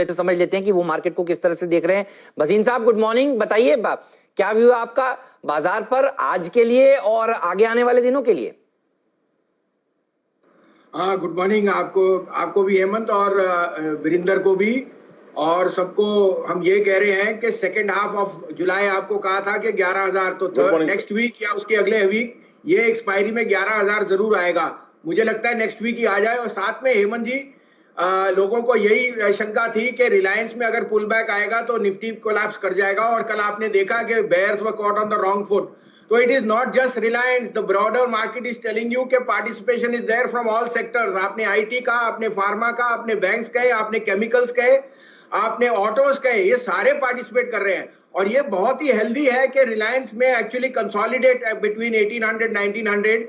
तो समझ लेते हैं कि वो मार्केट को किस तरह से देख रहे हैं। भसीन साहब गुड मॉर्निंग, बताइए क्या व्यू है आपका बाजार पर आज के लिए और आगे आने वाले दिनों के लिए? हाँ, गुड मॉर्निंग आपको भी हेमंत और वीरेंद्र को भी, और सबको हम ये कह रहे हैं कि सेकेंड हाफ ऑफ जुलाई आपको कहा था कि 11,000, तो नेक्स्ट वीक या उसके अगले वीक ये एक्सपायरी में 11,000 जरूर आएगा। मुझे लगता है नेक्स्ट वीक ही आ जाए। और साथ में हेमंत जी, लोगों को यही शंका थी कि रिलायंस में अगर पुल बैक आएगा तो निफ्टी कोलैप्स कर जाएगा, और कल आपने देखा कि bears were caught on the wrong foot. So it is not just Reliance, the broader market is telling you कि participation is there from all sectors। आपने IT का, आपने फार्मा का, आपने बैंक्स कहे, आपने केमिकल्स कहे, आपने ऑटोज कहे, ये सारे पार्टिसिपेट कर रहे हैं। और ये बहुत ही हेल्दी है कि रिलायंस में actually consolidate between 1800 1900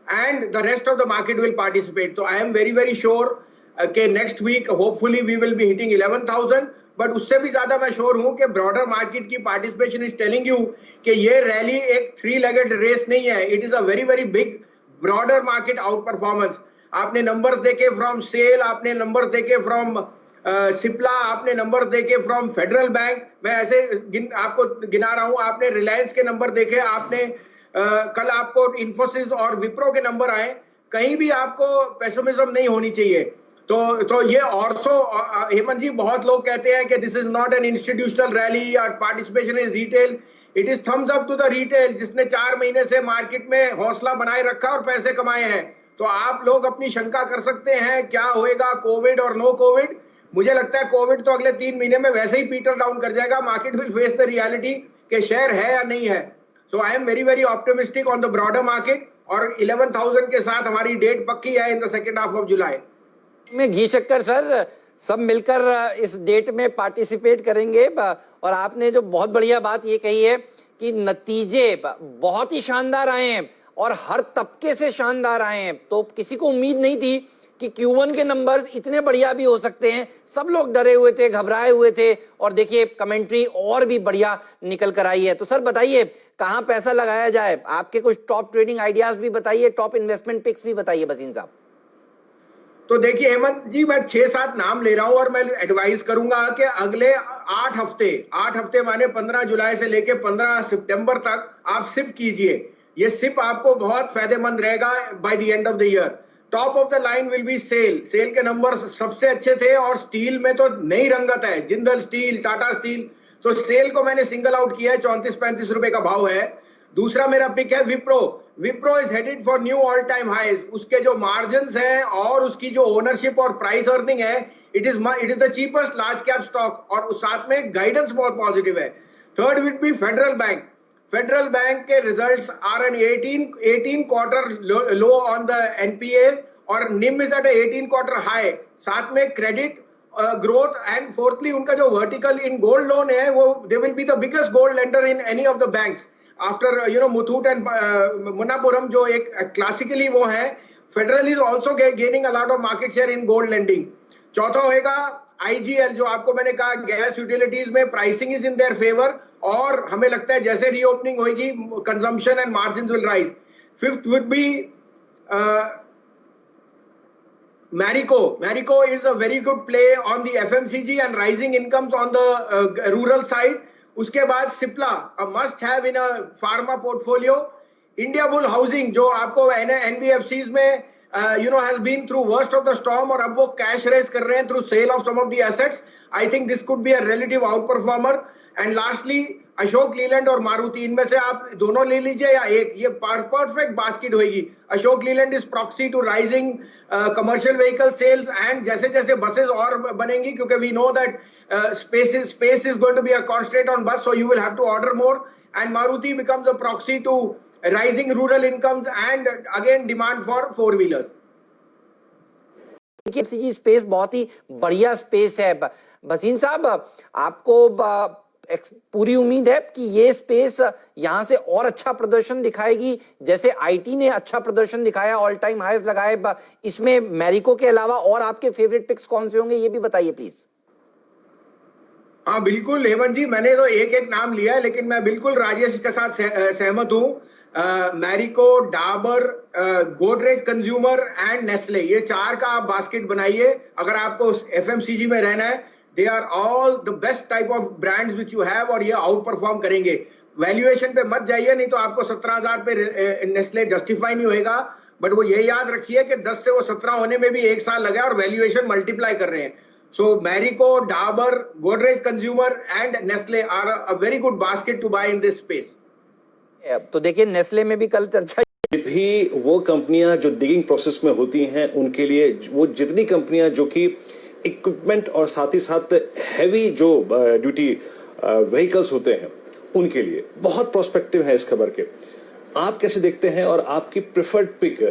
and the rest of the market will participate. तो I am very very sure कि next week hopefully we will be hitting 11,000। But उससे भी ज्यादा मैं श्योर हूं कि ब्रॉडर मार्केट की पार्टिसिपेशन इज टेलिंग यू कि ये रैली एक 3-legged रेस नहीं है। It is a very very big broader market outperformance. आपने नंबर्स देखे फ्रॉम सेल, आपने नंबर्स देखे फ्रॉम सिप्ला, आपने नंबर देखे फ्रॉम फेडरल बैंक। मैं ऐसे आपको गिना रहा हूं। आपने रिलायंस के नंबर देखे, आपने कल आपको इन्फोसिस और विप्रो के नंबर आए। कहीं भी आपको पेसिमिज्म नहीं होनी चाहिए। तो ये ऑल्सो हेमंत जी, बहुत लोग कहते हैं कि this is not an institutional rally और participation is retail. It is thumbs up to the retail जिसने 4 महीने से मार्केट में हौसला बनाए रखा और पैसे कमाए हैं। तो आप लोग अपनी शंका कर सकते हैं क्या होएगा, कोविड और नो कोविड। मुझे लगता है कोविड तो अगले 3 महीने में वैसे ही पीटर डाउन कर जाएगा। Market will face the reality कि शेयर है या नहीं है। So I am very very optimistic on the broader market, और 11,000 के साथ हमारी डेट पक्की है in the second half of July में। घी शक्कर सर सब मिलकर इस डेट में पार्टिसिपेट करेंगे। और आपने जो बहुत बढ़िया बात ये कही है कि नतीजे बहुत ही शानदार आए हैं और हर तबके से शानदार आए हैं। तो किसी को उम्मीद नहीं थी कि Q1 के नंबर्स इतने बढ़िया भी हो सकते हैं। सब लोग डरे हुए थे, घबराए हुए थे, और देखिए कमेंट्री और भी बढ़िया निकल कर आई है। तो सर बताइए कहां पैसा लगाया जाए, आपके कुछ टॉप ट्रेडिंग आइडियाज भी बताइए, टॉप इन्वेस्टमेंट पिक्स भी बताइए भसीन साहब। तो देखिए हेमंत जी, मैं 6-7 नाम ले रहा हूं और मैं एडवाइस करूंगा कि अगले 8 हफ्ते माने 15 जुलाई से लेके 15 सितंबर तक आप सिप कीजिए। ये सिप आपको बहुत फायदेमंद रहेगा by the end of the year. Top of the line will be sale के नंबर सबसे अच्छे थे, और स्टील में तो नई रंगत है, जिंदल स्टील, टाटा स्टील। तो सेल को मैंने सिंगल आउट किया है, 34-35 रुपए का भाव है। दूसरा मेरा पिक है Wipro is headed for new all time highs. उसके जो मार्जिन्स हैं और उसकी जो ओनरशिप और प्राइस अर्निंग है, it is the cheapest large cap stock, और उस साथ में गाइडेंस बहुत पॉजिटिव है। Third will be Federal Bank के results are an 18 quarter low on the NPA, और NIM is eight 18 quarter high. साथ में क्रेडिट ग्रोथ, एंड फोर्थली उनका जो वर्टिकल इन गोल्ड लोन है, वो they will be the biggest gold lender in any of the banks after Muthoot and Manappuram, जो एक classically वो है। Federal is also gaining a lot of market share in gold lending. चौथा होएगा IGL, जो आपको मैंने कहा गैस यूटिलिटीज में pricing is in their favour, और हमें लगता है जैसे रीओपनिंग होगी consumption and margin will rise. Fifth would be Marico is a very good play on the FMCG and rising incomes on the rural side. उसके बाद Cipla, a must have in a pharma portfolio. India Bull Housing, जो आपको NBFCs में has been through worst of the storm, और अब वो cash raise कर रहे हैं through sale of some of the assets. I think this could be a relative outperformer. And lastly Ashok Leyland और मारुति, इनमें से आप दोनों ले लीजिए या एक, ये परफेक्ट बास्केट होगी। Ashok Leyland is proxy to rising commercial vehicle sales, and जैसे जैसे बसेस और बनेंगी, क्योंकि we know that space is going to be a constraint on bus, so you will have to order more, and Maruti becomes a proxy to rising rural incomes and again demand for 4-wheelers। FMCG space बहुत ही बढ़िया space है। भसीन साहब, आपको पूरी उम्मीद है कि ये स्पेस यहां से और अच्छा प्रदर्शन दिखाएगी, जैसे आईटी ने अच्छा प्रदर्शन दिखाया, ऑल टाइम हाईज लगाए। इसमें मैरिको के अलावा और आपके फेवरेट पिक्स कौन से होंगे, ये भी बताइए प्लीज। हाँ बिल्कुल हेमंत जी, मैंने तो एक नाम लिया है, लेकिन मैं बिल्कुल राजेश के साथ सहमत हूँ। Marico, Dabur, Godrej consumer and Nestle, ये 4 का आप बास्केट बनाइए अगर आपको एफएमसीजी में रहना है। They are all the best type of brands which you have, और ये आउट परफॉर्म करेंगे। वैल्यूएशन पे मत जाइए, नहीं तो आपको 17,000 पे नेस्ले जस्टिफाई नहीं होएगा। बट वो ये याद रखिए कि 10 से वो 17 होने में भी 1 साल लगा और वैल्यूएशन मल्टीप्लाई कर रहे हैं। So Marico, Dabur, Godrej consumer and Nestle are a very good basket to buy in this space. तो देखिए नेस्ले में भी कल चर्चा भी वो कंपनियां जो डिगिंग प्रोसेस में होती हैं उनके लिए, वो जितनी कंपनियां जो कि इक्विपमेंट और साथ ही साथ हैवी जो ड्यूटी व्हीकल्स होते हैं उनके लिए बहुत प्रोस्पेक्टिव है इस खबर के। आप कैसे देखते हैं और आपकी प्रेफर्ड पिक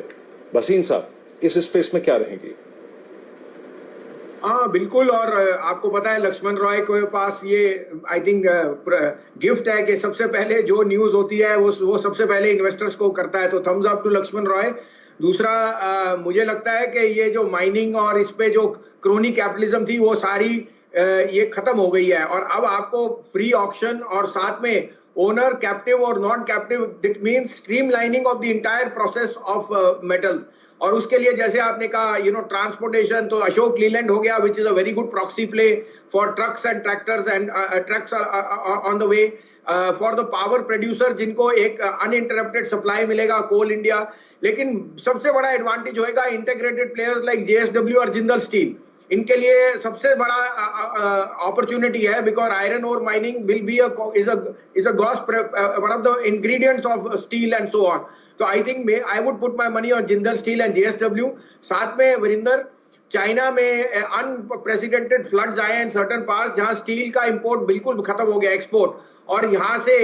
भसीन साहब इस स्पेस में क्या रहेगी? हाँ बिल्कुल, और आपको पता है लक्ष्मण रॉय के पास ये आई थिंक गिफ्ट है कि सबसे पहले जो न्यूज होती है वो सबसे पहले इन्वेस्टर्स को करता है, तो thumbs up to Lakshman Roy. दूसरा मुझे लगता है कि ये जो माइनिंग और इस पे जो क्रोनी कैपिटलिज्म थी वो सारी ये खत्म हो गई है, और अब आपको फ्री ऑक्शन और साथ में ओनर कैप्टिव और non captive, that means streamlining of the entire process of metals. और उसके लिए जैसे आपने कहा ट्रांसपोर्टेशन, तो अशोक लीलैंड हो गया which is a very good proxy play for trucks and tractors and trucks on the way, for the power producer जिनको एक अनइंटरप्टेड सप्लाई मिलेगा, कोल इंडिया। लेकिन सबसे बड़ा एडवांटेज होएगा इंटीग्रेटेड प्लेयर्स लाइक जेएसडब्ल्यू और जिंदल स्टील, इनके लिए सबसे बड़ा अपॉर्चुनिटी है, because iron ore mining will be is a gross one of the ingredients of steel and so on. तो I think I would put my money on Jindal Steel and JSW. साथ में Varinder, China में unprecedented floods आए हैं in certain parts जहां steel का import बिल्कुल खत्म हो गया, एक्सपोर्ट, और यहां से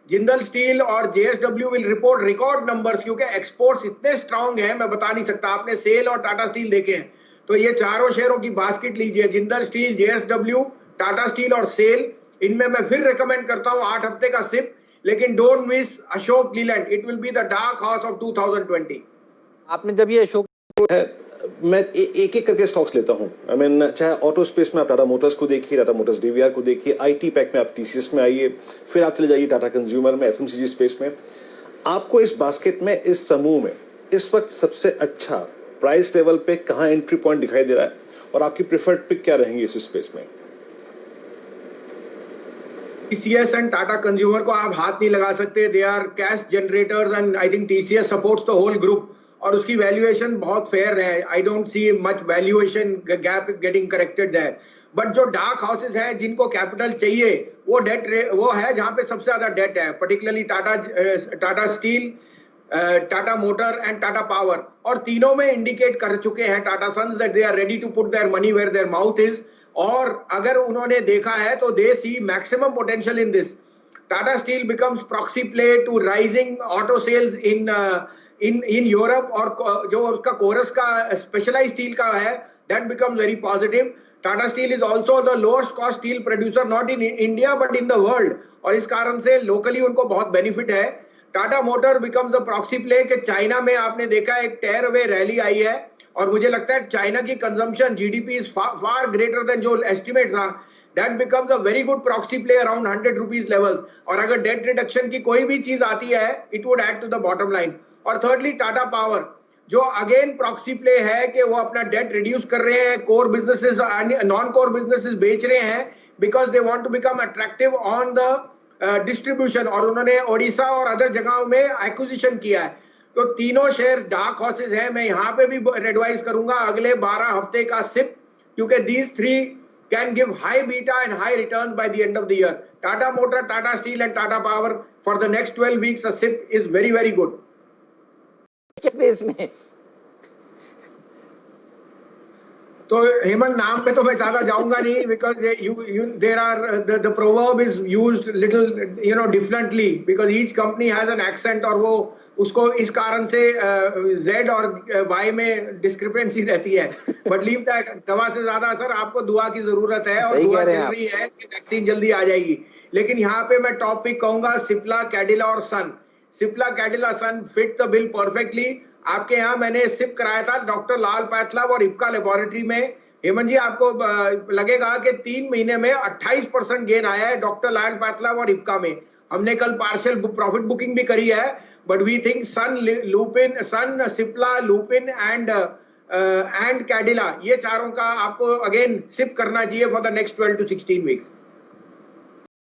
जिंदल स्टील और JSW will report record numbers, क्योंकि एक्सपोर्ट्स इतने स्ट्रांग हैं मैं बता नहीं सकता। आपने सेल और टाटा स्टील देखे हैं, तो ये चारों शेयरों की बास्केट लीजिए, Jindal steel, JSW, Tata steel और सेल। इनमें मैं फिर रिकमेंड करता हूं 8 हफ्ते का सिप, लेकिन don't miss Ashok Leyland, it will be the dark horse of 2020। आपने जब ये अशोक है, मैं एक एक करके स्टॉक्स लेता हूं। आई मीन चाहे ऑटो स्पेस में आप टाटा मोटर्स को देखिए, टाटा मोटर्स डीवीआर को देखिए, आईटी पैक में आप टीसीएस में आइए, फिर आप चले जाइए टाटा कंज्यूमर में, एफएमसीजी स्पेस में। आपको इस बास्केट में, इस समूह में इस वक्त सबसे अच्छा प्राइस लेवल पे कहां एंट्री पॉइंट दिखाई दे रहा है और आपकी प्रेफर्ड पिक क्या रहेंगी इस स्पेस में? TCS एंड टाटा कंज्यूमर को आप हाथ नहीं लगा सकते, they are cash generators and I think TCS supports the whole group, और उसकी वैल्यूएशन बहुत फेयर है। I don't see much valuation gap getting corrected there. But जो डार्क हाउसेस हैं जिनको कैपिटल चाहिए, वो डेट वो है जहां पे सबसे ज्यादा डेट है, particularly Tata Steel, Tata Motor and Tata Power, और तीनों में इंडिकेट कर चुके हैं Tata Sons that they are ready to put their money where their mouth is. और अगर उन्होंने देखा है तो they see maximum potential in this. Tata Steel becomes proxy play to rising auto sales in Europe, और जो उसका कोरस का स्पेशलाइज्ड स्टील का है that becomes very positive. Tata steel is also the lowest cost steel producer not in India but in the world, और इस कारण से लोकली उनको बहुत बेनिफिट है। Tata motor becomes the proxy play कि चाइना में आपने देखा एक टेयर अवे रैली आई है, और मुझे लगता है चाइना की consumption GDP is far greater than जो एस्टिमेट था, that becomes a very good proxy play around 100 rupees levels. और अगर डेट रिडक्शन की कोई भी चीज आती है, it would add to the bottom line. और थर्डली टाटा पावर, जो अगेन प्रॉक्सी प्ले है कि वो अपना डेट रिड्यूस कर रहे हैं, core businesses non core businesses बेच रहे हैं, because they want to become attractive on the distribution, और उन्होंने ओडिशा और अदर जगहों में एक्विजिशन किया है। तो तीनों शेयर डार्क हॉर्सेस हैं। मैं यहां पे भी एडवाइस करूंगा अगले 12 हफ्ते का सिप, क्योंकि these three can give high beta and high return by the end of the year. Tata motor, Tata steel and Tata power for the next 12 weeks a SIP is very very good. Space में तो हेमंत, नाम पे तो मैं ज्यादा जाऊंगा नहीं, because there are the proverb is used little differently, because each company has an accent, और वो उसको इस कारण से Z और Y में डिस्क्रिपेंसी रहती है। बट लीव दैट, दवा से ज्यादा सर आपको दुआ की जरूरत है, और दुआ चल रही है कि वैक्सीन जल्दी आ जाएगी। लेकिन यहाँ पे मैं टॉप पिक कहूंगा सिप्ला, कैडिला और सन। सिप्ला, कैडिला, सन फिट द बिल परफेक्टली। आपके यहाँ मैंने सिप कराया था डॉक्टर लाल पैथलैब और इप्का लेबोरेटरी में। हेमंत जी, आपको लगेगा कि 3 महीने में 28% गेन आया है डॉक्टर लाल पैथलैब और इप्का में। हमने कल पार्शियल प्रॉफिट बुकिंग भी करी है, but we think Sun, Lupin, Sun, Cipla, Lupin and and Cadila, ये चारों का आपको अगेन सिप करना चाहिए for the next 12 to 16 weeks.